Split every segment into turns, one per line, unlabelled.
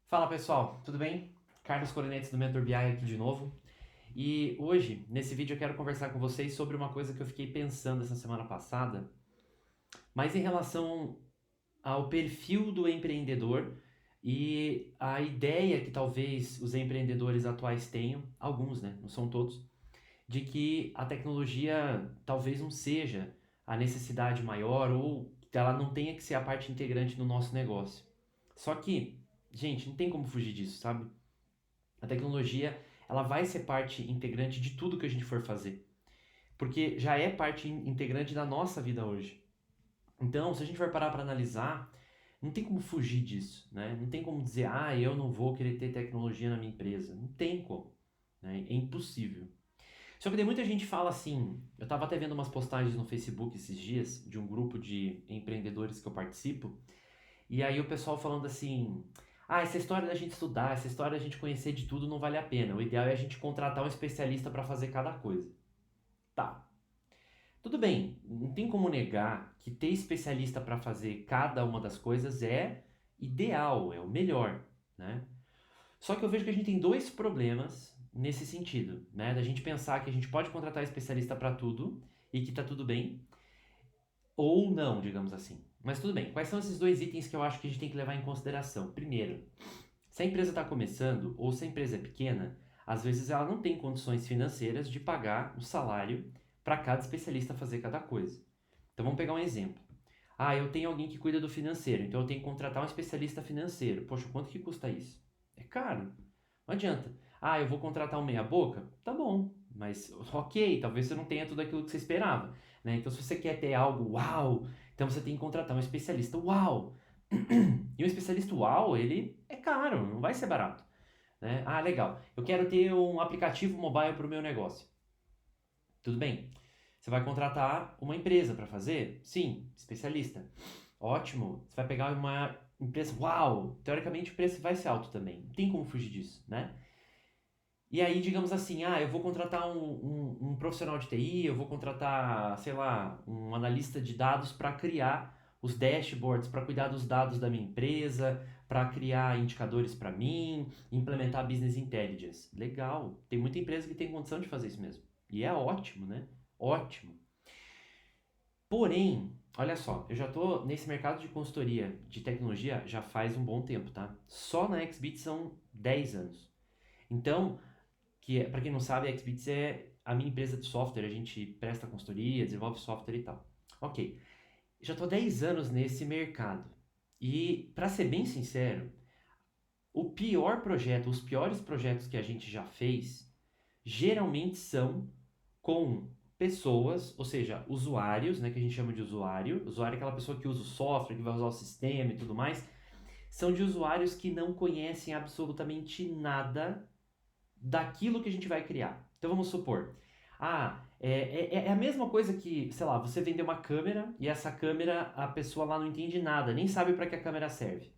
Fala pessoal, tudo bem? Carlos Colinetes do Mentor BI aqui de novo. E hoje, nesse vídeo, eu quero conversar com vocês sobre uma coisa que eu fiquei pensando essa semana passada, mas em relação ao perfil do empreendedor e a ideia que talvez os empreendedores atuais tenham, alguns, né? Não são todos, de que a tecnologia talvez não seja a necessidade maior ou que ela não tenha que ser a parte integrante do nosso negócio. Só que, gente, não tem como fugir disso, sabe? A tecnologia, ela vai ser parte integrante de tudo que a gente for fazer, porque já é parte integrante da nossa vida hoje. Então, se a gente for parar para analisar, não tem como fugir disso, né? Não tem como dizer, eu não vou querer ter tecnologia na minha empresa. Não tem como, né? É impossível. Só que daí muita gente fala assim, eu estava até vendo umas postagens no Facebook esses dias, de um grupo de empreendedores que eu participo, e aí o pessoal falando assim: essa história da gente estudar, essa história da gente conhecer de tudo não vale a pena. O ideal é a gente contratar um especialista para fazer cada coisa. Tá. Tudo bem, não tem como negar que ter especialista para fazer cada uma das coisas é ideal, é o melhor, né? Só que eu vejo que a gente tem dois problemas nesse sentido, né? Da gente pensar que a gente pode contratar especialista para tudo e que tá tudo bem, ou não, digamos assim. Mas tudo bem. Quais são esses dois itens que eu acho que a gente tem que levar em consideração? Primeiro, se a empresa está começando ou se a empresa é pequena, às vezes ela não tem condições financeiras de pagar o salário para cada especialista fazer cada coisa. Então vamos pegar um exemplo. Eu tenho alguém que cuida do financeiro, então eu tenho que contratar um especialista financeiro. Poxa, quanto que custa isso? É caro. Não adianta. Eu vou contratar um meia-boca? Tá bom, mas ok, talvez você não tenha tudo aquilo que você esperava, né? Então se você quer ter algo uau, então você tem que contratar um especialista uau. E um especialista uau, ele é caro, não vai ser barato, né? Legal. Eu quero ter um aplicativo mobile para o meu negócio. Tudo bem. Você vai contratar uma empresa para fazer? Sim, especialista. Ótimo. Você vai pegar uma empresa. Uau! Teoricamente o preço vai ser alto também. Não tem como fugir disso, né? E aí, digamos assim, eu vou contratar um profissional de TI, eu vou contratar, sei lá, um analista de dados para criar os dashboards, para cuidar dos dados da minha empresa, para criar indicadores para mim, implementar business intelligence. Legal. Tem muita empresa que tem condição de fazer isso mesmo. E é ótimo, né? Ótimo. Porém, olha só, eu já tô nesse mercado de consultoria de tecnologia já faz um bom tempo, tá? Só na XBit são 10 anos. Então, para quem não sabe, a XBits é a minha empresa de software, a gente presta consultoria, desenvolve software e tal. Ok, já estou há 10 anos nesse mercado. E, para ser bem sincero, o pior projeto, os piores projetos que a gente já fez, geralmente são com pessoas, ou seja, usuários, né, que a gente chama de usuário. Usuário é aquela pessoa que usa o software, que vai usar o sistema e tudo mais. São de usuários que não conhecem absolutamente nada daquilo que a gente vai criar. Então vamos supor, é a mesma coisa que, sei lá, você vender uma câmera e essa câmera a pessoa lá não entende nada, nem sabe para que a câmera serve.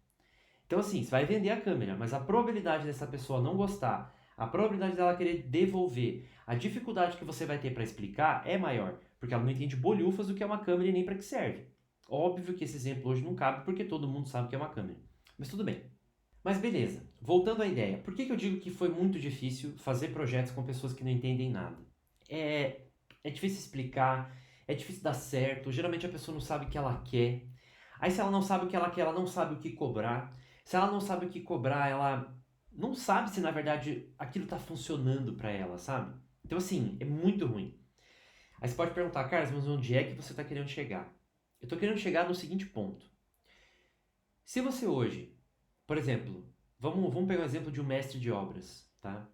Então assim, você vai vender a câmera, mas a probabilidade dessa pessoa não gostar, a probabilidade dela querer devolver, a dificuldade que você vai ter para explicar é maior, porque ela não entende bolhufas do que é uma câmera e nem para que serve. Óbvio que esse exemplo hoje não cabe porque todo mundo sabe que é uma câmera. Mas tudo bem. Mas beleza, voltando à ideia, por que eu digo que foi muito difícil fazer projetos com pessoas que não entendem nada? É, é difícil explicar, é difícil dar certo, geralmente a pessoa não sabe o que ela quer. Aí se ela não sabe o que ela quer, ela não sabe o que cobrar. Se ela não sabe o que cobrar, ela não sabe se na verdade aquilo está funcionando para ela, sabe? Então assim, é muito ruim. Aí você pode perguntar, Carlos, mas onde é que você está querendo chegar? Eu estou querendo chegar no seguinte ponto. Se você hoje, por exemplo, vamos pegar o exemplo de um mestre de obras, tá?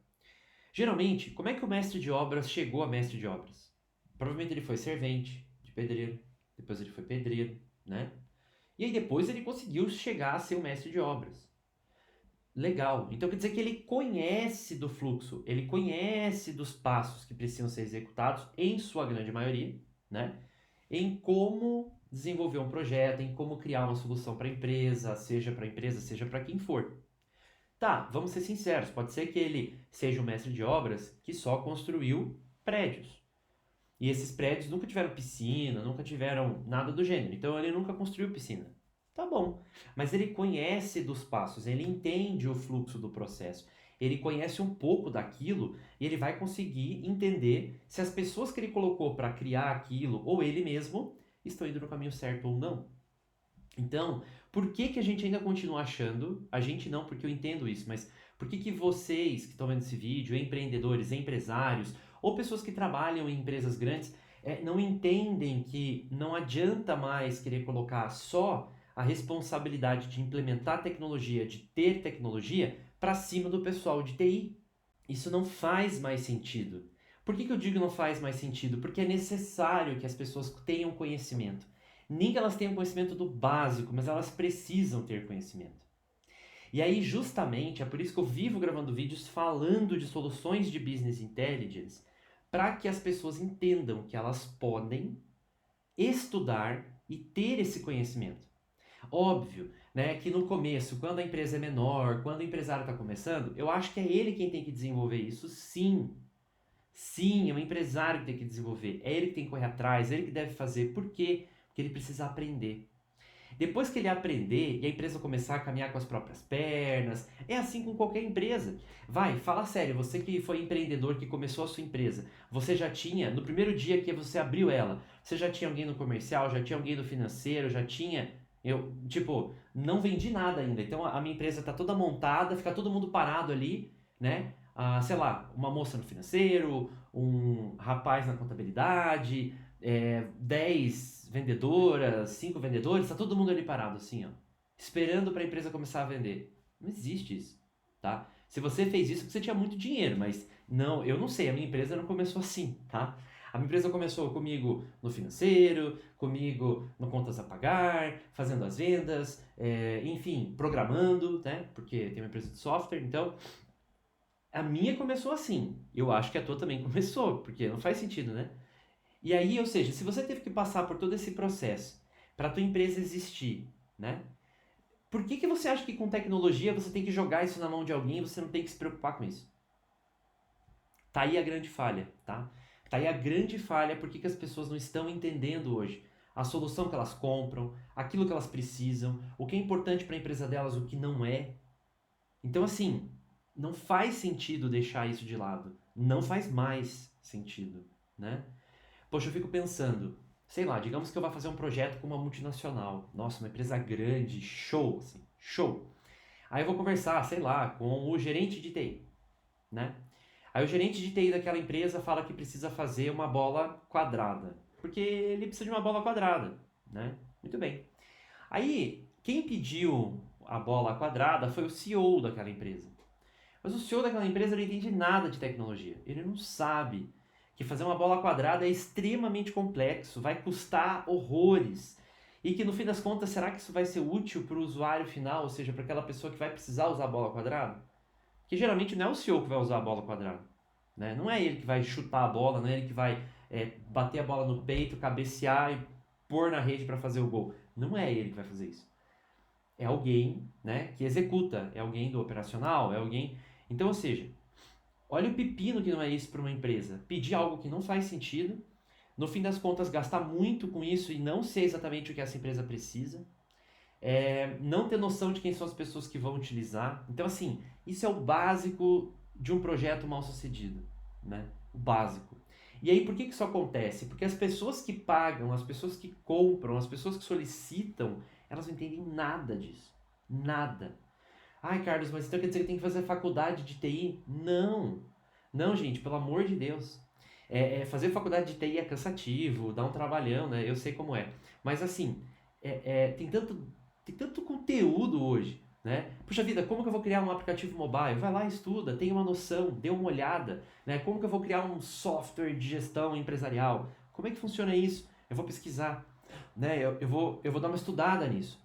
Geralmente, como é que o mestre de obras chegou a mestre de obras? Provavelmente ele foi servente de pedreiro, depois ele foi pedreiro, né? E aí depois ele conseguiu chegar a ser o mestre de obras. Legal. Então quer dizer que ele conhece do fluxo, ele conhece dos passos que precisam ser executados, em sua grande maioria, né? Em como desenvolver um projeto, em como criar uma solução para a empresa, seja para quem for. Tá, vamos ser sinceros, pode ser que ele seja um mestre de obras que só construiu prédios. E esses prédios nunca tiveram piscina, nunca tiveram nada do gênero. Então ele nunca construiu piscina. Tá bom. Mas ele conhece dos passos, ele entende o fluxo do processo. Ele conhece um pouco daquilo e ele vai conseguir entender se as pessoas que ele colocou para criar aquilo ou ele mesmo estão indo no caminho certo ou não. Então, por que que a gente ainda continua achando, a gente não, porque eu entendo isso, mas por que que vocês que estão vendo esse vídeo, empreendedores, empresários, ou pessoas que trabalham em empresas grandes, não entendem que não adianta mais querer colocar só a responsabilidade de implementar tecnologia, de ter tecnologia, para cima do pessoal de TI? Isso não faz mais sentido. Por que que eu digo não faz mais sentido? Porque é necessário que as pessoas tenham conhecimento. Nem que elas tenham conhecimento do básico, mas elas precisam ter conhecimento. E aí, justamente, é por isso que eu vivo gravando vídeos falando de soluções de business intelligence, para que as pessoas entendam que elas podem estudar e ter esse conhecimento. Óbvio, né, que no começo, quando a empresa é menor, quando o empresário está começando, eu acho que é ele quem tem que desenvolver isso, sim. Sim, é o empresário que tem que desenvolver, é ele que tem que correr atrás, é ele que deve fazer. Por quê? Porque ele precisa aprender. Depois que ele aprender e a empresa começar a caminhar com as próprias pernas, é assim com qualquer empresa. Vai, fala sério, você que foi empreendedor, que começou a sua empresa, você já tinha, no primeiro dia que você abriu ela, você já tinha alguém no comercial, já tinha alguém no financeiro, já tinha. Não vendi nada ainda, então a minha empresa está toda montada, fica todo mundo parado ali, né? Sei lá, uma moça no financeiro, um rapaz na contabilidade, 10 vendedoras, 5 vendedores, tá todo mundo ali parado assim, ó, esperando para a empresa começar a vender. Não existe isso, tá? Se você fez isso, você tinha muito dinheiro, mas não, eu não sei, a minha empresa não começou assim, tá? A minha empresa começou comigo no financeiro, comigo no contas a pagar, fazendo as vendas, enfim, programando, né? Porque tem uma empresa de software, então a minha começou assim. Eu acho que a tua também começou, porque não faz sentido, né? E aí, ou seja, se você teve que passar por todo esse processo para a tua empresa existir, né? Por que que você acha que com tecnologia você tem que jogar isso na mão de alguém e você não tem que se preocupar com isso? Tá aí a grande falha, tá? Tá aí a grande falha porque que as pessoas não estão entendendo hoje a solução que elas compram, aquilo que elas precisam, o que é importante para a empresa delas, o que não é. Então, assim, não faz sentido deixar isso de lado. Não faz mais sentido, né? Poxa, eu fico pensando, sei lá, digamos que eu vá fazer um projeto com uma multinacional. Nossa, uma empresa grande, show, assim, show. Aí eu vou conversar, sei lá, com o gerente de TI, né? Aí o gerente de TI daquela empresa fala que precisa fazer uma bola quadrada, porque ele precisa de uma bola quadrada, né? Muito bem. Aí, quem pediu a bola quadrada foi o CEO daquela empresa. Mas o CEO daquela empresa não entende nada de tecnologia. Ele não sabe que fazer uma bola quadrada é extremamente complexo, vai custar horrores. E que no fim das contas, será que isso vai ser útil para o usuário final, ou seja, para aquela pessoa que vai precisar usar a bola quadrada? Que geralmente não é o CEO que vai usar a bola quadrada. Né? Não é ele que vai chutar a bola, não é ele que vai bater a bola no peito, cabecear e pôr na rede para fazer o gol. Não é ele que vai fazer isso. É alguém, né, que executa, é alguém do operacional, é alguém. Então, ou seja, olha o pepino que não é isso para uma empresa. Pedir algo que não faz sentido, no fim das contas gastar muito com isso e não ser exatamente o que essa empresa precisa, não ter noção de quem são as pessoas que vão utilizar. Então, assim, isso é o básico de um projeto mal sucedido, né? O básico. E aí, por que isso acontece? Porque as pessoas que pagam, as pessoas que compram, as pessoas que solicitam, elas não entendem nada disso. Nada. Ai, Carlos, mas então quer dizer que tem que fazer faculdade de TI? Não. Não, gente, pelo amor de Deus. Fazer faculdade de TI é cansativo, dá um trabalhão, né? Eu sei como é. Mas assim, tem tanto conteúdo hoje, né? Puxa vida, como que eu vou criar um aplicativo mobile? Vai lá, estuda, tenha uma noção, dê uma olhada, né? Como que eu vou criar um software de gestão empresarial? Como é que funciona isso? Eu vou pesquisar, né? Eu vou dar uma estudada nisso.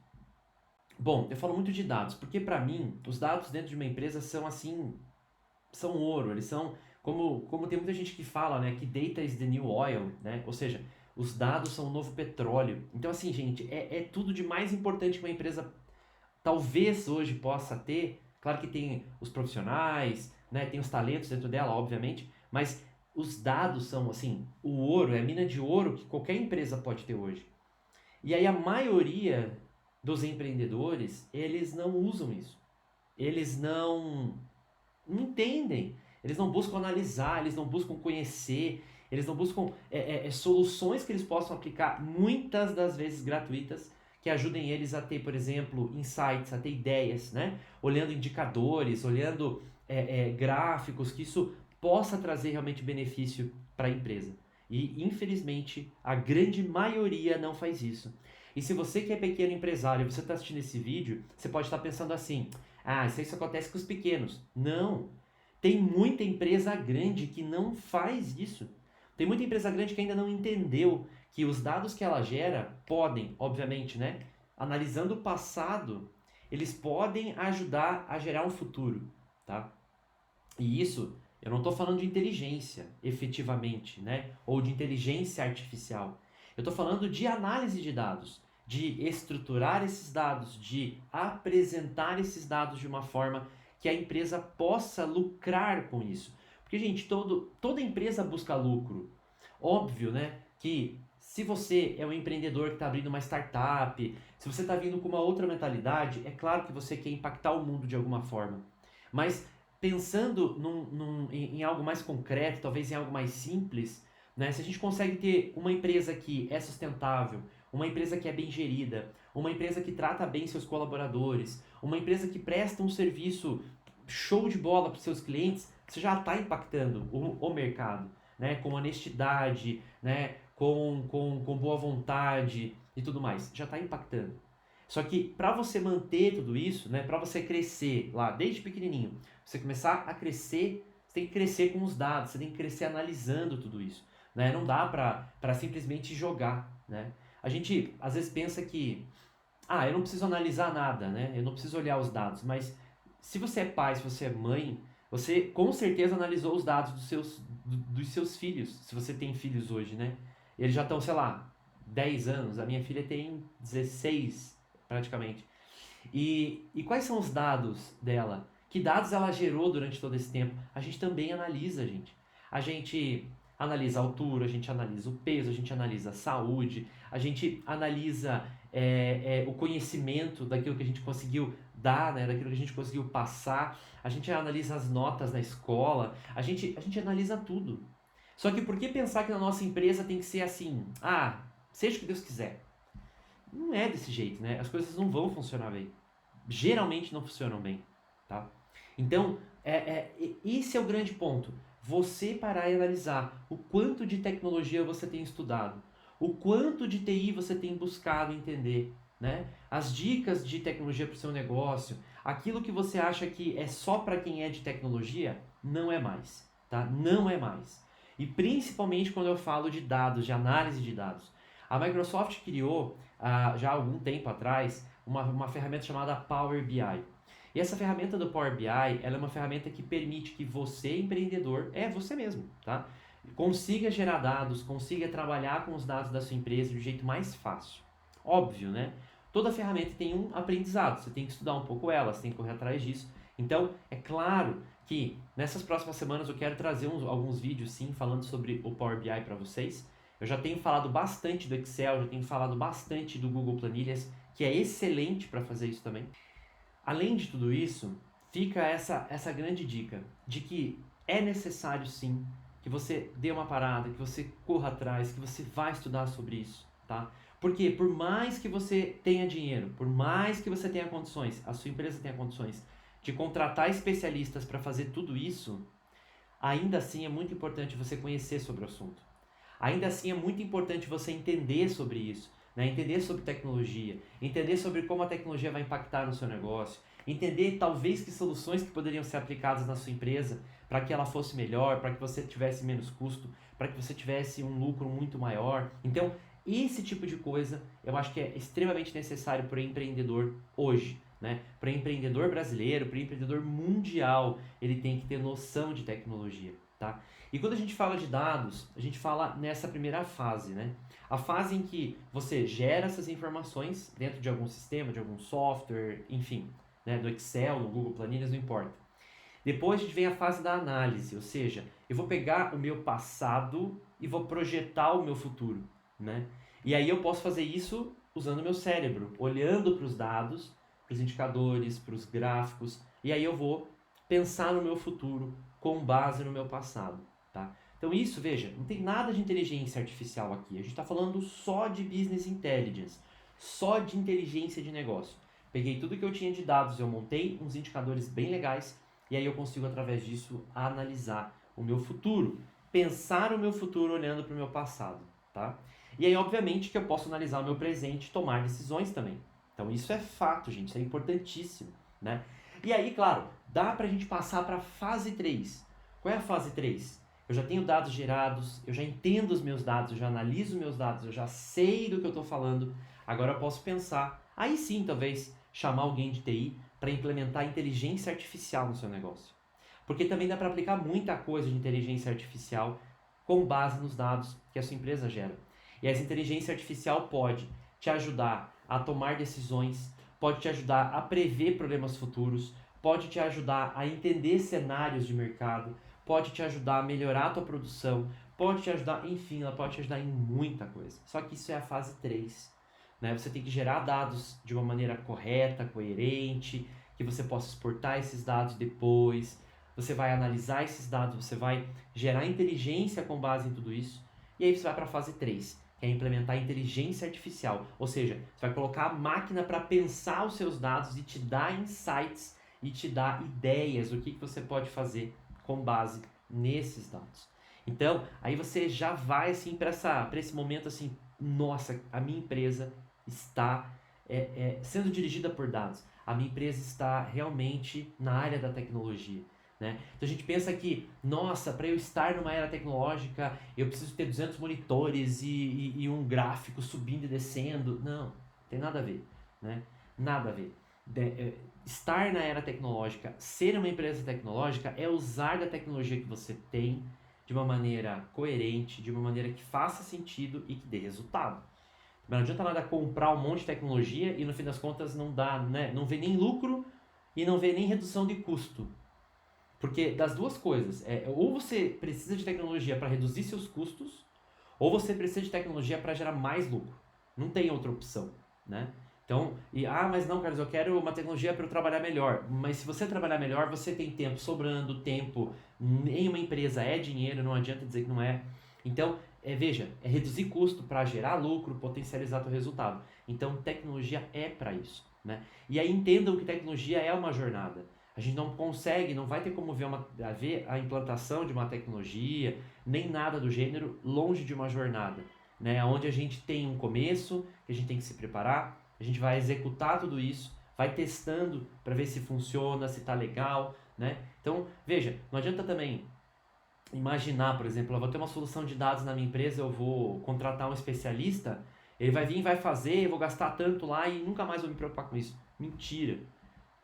Bom, eu falo muito de dados, porque para mim, os dados dentro de uma empresa são assim, são ouro, eles são, como tem muita gente que fala, né, que data is the new oil, né? Ou seja, os dados são o novo petróleo. Então assim, gente, é tudo de mais importante que uma empresa talvez hoje possa ter. Claro que tem os profissionais, né, tem os talentos dentro dela, obviamente, mas os dados são assim, o ouro, é a mina de ouro que qualquer empresa pode ter hoje. E aí a maioria dos empreendedores, eles não usam isso. Eles não entendem, eles não buscam analisar, eles não buscam conhecer, eles não buscam soluções que eles possam aplicar, muitas das vezes gratuitas, que ajudem eles a ter, por exemplo, insights, a ter ideias, né? Olhando indicadores, olhando gráficos, que isso possa trazer realmente benefício para a empresa. E, infelizmente, a grande maioria não faz isso. E se você que é pequeno empresário, você está assistindo esse vídeo, você pode estar pensando assim, ah, isso acontece com os pequenos. Não. Tem muita empresa grande que não faz isso. Tem muita empresa grande que ainda não entendeu que os dados que ela gera podem, obviamente, né? Analisando o passado, eles podem ajudar a gerar um futuro, tá? E isso, eu não estou falando de inteligência, efetivamente, né? Ou de inteligência artificial. Eu estou falando de análise de dados, de estruturar esses dados, de apresentar esses dados de uma forma que a empresa possa lucrar com isso. Porque, gente, toda empresa busca lucro. Óbvio, né? Que se você é um empreendedor que está abrindo uma startup, se você está vindo com uma outra mentalidade, é claro que você quer impactar o mundo de alguma forma. Mas pensando em algo mais concreto, talvez em algo mais simples, né? Se a gente consegue ter uma empresa que é sustentável, uma empresa que é bem gerida, uma empresa que trata bem seus colaboradores, uma empresa que presta um serviço show de bola para os seus clientes, você já está impactando o mercado, né? Com honestidade, né? Com boa vontade e tudo mais. Já está impactando. Só que para você manter tudo isso, né? Para você crescer lá desde pequenininho, você começar a crescer, você tem que crescer com os dados, você tem que crescer analisando tudo isso, né? Não dá para simplesmente jogar, né? A gente às vezes pensa que, eu não preciso analisar nada, né? Eu não preciso olhar os dados, mas se você é pai, se você é mãe, você com certeza analisou os dados dos seus filhos, se você tem filhos hoje, né? Eles já estão, sei lá, 10 anos, a minha filha tem 16 praticamente. E quais são os dados dela? Que dados ela gerou durante todo esse tempo? A gente também analisa, gente. A gente analisa a altura, a gente analisa o peso, a gente analisa a saúde, a gente analisa o conhecimento daquilo que a gente conseguiu dar, né, daquilo que a gente conseguiu passar, a gente analisa as notas na escola, a gente analisa tudo. Só que por que pensar que na nossa empresa tem que ser assim? Seja o que Deus quiser. Não é desse jeito, né? As coisas não vão funcionar bem. Geralmente não funcionam bem, tá? Então, esse é o grande ponto. Você parar e analisar o quanto de tecnologia você tem estudado, o quanto de TI você tem buscado entender, né? As dicas de tecnologia para o seu negócio, aquilo que você acha que é só para quem é de tecnologia, não é mais, tá? Não é mais. E principalmente quando eu falo de dados, de análise de dados. A Microsoft criou, já há algum tempo atrás, uma ferramenta chamada Power BI. E essa ferramenta do Power BI, ela é uma ferramenta que permite que você, empreendedor, você mesmo, tá? Consiga gerar dados, consiga trabalhar com os dados da sua empresa de um jeito mais fácil. Óbvio, né? Toda ferramenta tem um aprendizado, você tem que estudar um pouco ela, você tem que correr atrás disso. Então, é claro que nessas próximas semanas eu quero trazer alguns vídeos, sim, falando sobre o Power BI para vocês. Eu já tenho falado bastante do Excel, já tenho falado bastante do Google Planilhas, que é excelente para fazer isso também. Além de tudo isso, fica essa grande dica de que é necessário sim que você dê uma parada, que você corra atrás, que você vá estudar sobre isso, tá? Porque por mais que você tenha dinheiro, por mais que você tenha condições, a sua empresa tenha condições de contratar especialistas para fazer tudo isso, ainda assim é muito importante você conhecer sobre o assunto. Ainda assim é muito importante você entender sobre isso, né? Entender sobre tecnologia, entender sobre como a tecnologia vai impactar no seu negócio, entender talvez que soluções que poderiam ser aplicadas na sua empresa para que ela fosse melhor, para que você tivesse menos custo, para que você tivesse um lucro muito maior. Então, esse tipo de coisa eu acho que é extremamente necessário para o empreendedor hoje, né? Para o empreendedor brasileiro, para o empreendedor mundial, ele tem que ter noção de tecnologia, tá? E quando a gente fala de dados, a gente fala nessa primeira fase, né? A fase em que você gera essas informações dentro de algum sistema, de algum software, enfim, né? Do Excel, no Google Planilhas, não importa. Depois a gente vem a fase da análise, ou seja, eu vou pegar o meu passado e vou projetar o meu futuro, né? E aí eu posso fazer isso usando o meu cérebro, olhando para os dados, para os indicadores, para os gráficos, e aí eu vou pensar no meu futuro com base no meu passado, tá? Então isso, veja, não tem nada de inteligência artificial aqui. A gente está falando só de business intelligence, só de inteligência de negócio. Peguei tudo que eu tinha de dados, eu montei uns indicadores bem legais e aí eu consigo, através disso, analisar o meu futuro, pensar o meu futuro olhando para o meu passado, tá? E aí, obviamente, que eu posso analisar o meu presente e tomar decisões também. Então isso é fato, gente, isso é importantíssimo, né? E aí, claro, dá pra gente passar para a fase 3. Qual é a fase 3? Eu já tenho dados gerados, eu já entendo os meus dados, eu já analiso meus dados, eu já sei do que eu estou falando. Agora eu posso pensar, aí sim, talvez, chamar alguém de TI para implementar inteligência artificial no seu negócio. Porque também dá para aplicar muita coisa de inteligência artificial com base nos dados que a sua empresa gera. E essa inteligência artificial pode te ajudar a tomar decisões, pode te ajudar a prever problemas futuros, pode te ajudar a entender cenários de mercado, pode te ajudar a melhorar a tua produção, pode te ajudar, enfim, ela pode te ajudar em muita coisa. Só que isso é a fase 3. Né? Você tem que gerar dados de uma maneira correta, coerente, que você possa exportar esses dados depois, você vai analisar esses dados, você vai gerar inteligência com base em tudo isso, e aí você vai para a fase 3, que é implementar inteligência artificial, ou seja, você vai colocar a máquina para pensar os seus dados e te dar insights e te dar ideias do que você pode fazer com base nesses dados. Então, aí você já vai assim para esse momento assim, nossa, a minha empresa está sendo dirigida por dados. A minha empresa está realmente na área da tecnologia. Né? Então a gente pensa que, nossa, para eu estar numa era tecnológica, eu preciso ter 200 monitores e um gráfico subindo e descendo. Não, tem nada a ver. Né? Nada a ver. Estar na era tecnológica, ser uma empresa tecnológica, é usar da tecnologia que você tem de uma maneira coerente, de uma maneira que faça sentido e que dê resultado. Não adianta nada comprar um monte de tecnologia e no fim das contas não dá, né? Não vê nem lucro e não vê nem redução de custo. Porque das duas coisas, ou você precisa de tecnologia para reduzir seus custos, ou você precisa de tecnologia para gerar mais lucro. Não tem outra opção, né? Então, mas não, Carlos, eu quero uma tecnologia para eu trabalhar melhor. Mas se você trabalhar melhor, você tem tempo sobrando, tempo em uma empresa é dinheiro, não adianta dizer que não é. Então, veja, é reduzir custo para gerar lucro, potencializar o resultado. Então, tecnologia é para isso, né? E aí entendam que tecnologia é uma jornada. A gente não consegue, não vai ter como ver a implantação de uma tecnologia, nem nada do gênero, longe de uma jornada, né? Onde a gente tem um começo, que a gente tem que se preparar, a gente vai executar tudo isso, vai testando para ver se funciona, se está legal, né? Então, veja, não adianta também imaginar, por exemplo, eu vou ter uma solução de dados na minha empresa, eu vou contratar um especialista, ele vai vir e vai fazer, eu vou gastar tanto lá e nunca mais vou me preocupar com isso. Mentira!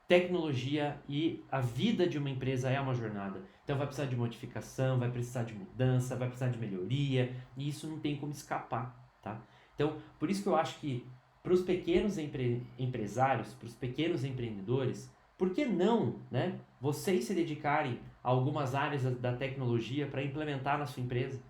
Tecnologia e a vida de uma empresa é uma jornada. Então vai precisar de modificação, vai precisar de mudança, vai precisar de melhoria, e isso não tem como escapar, tá? Então, por isso que eu acho que para os pequenos empresários, para os pequenos empreendedores, por que não, né, vocês se dedicarem a algumas áreas da tecnologia para implementar na sua empresa?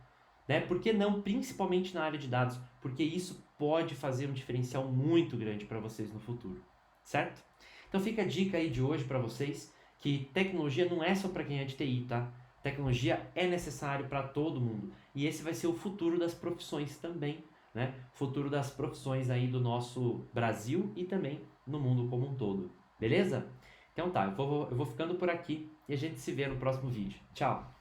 Né? Por que não, principalmente na área de dados? Porque isso pode fazer um diferencial muito grande para vocês no futuro, certo? Então fica a dica aí de hoje para vocês que tecnologia não é só para quem é de TI, tá? Tecnologia é necessário para todo mundo e esse vai ser o futuro das profissões também, né? Futuro das profissões aí do nosso Brasil e também no mundo como um todo, beleza? Então tá, eu vou ficando por aqui e a gente se vê no próximo vídeo. Tchau!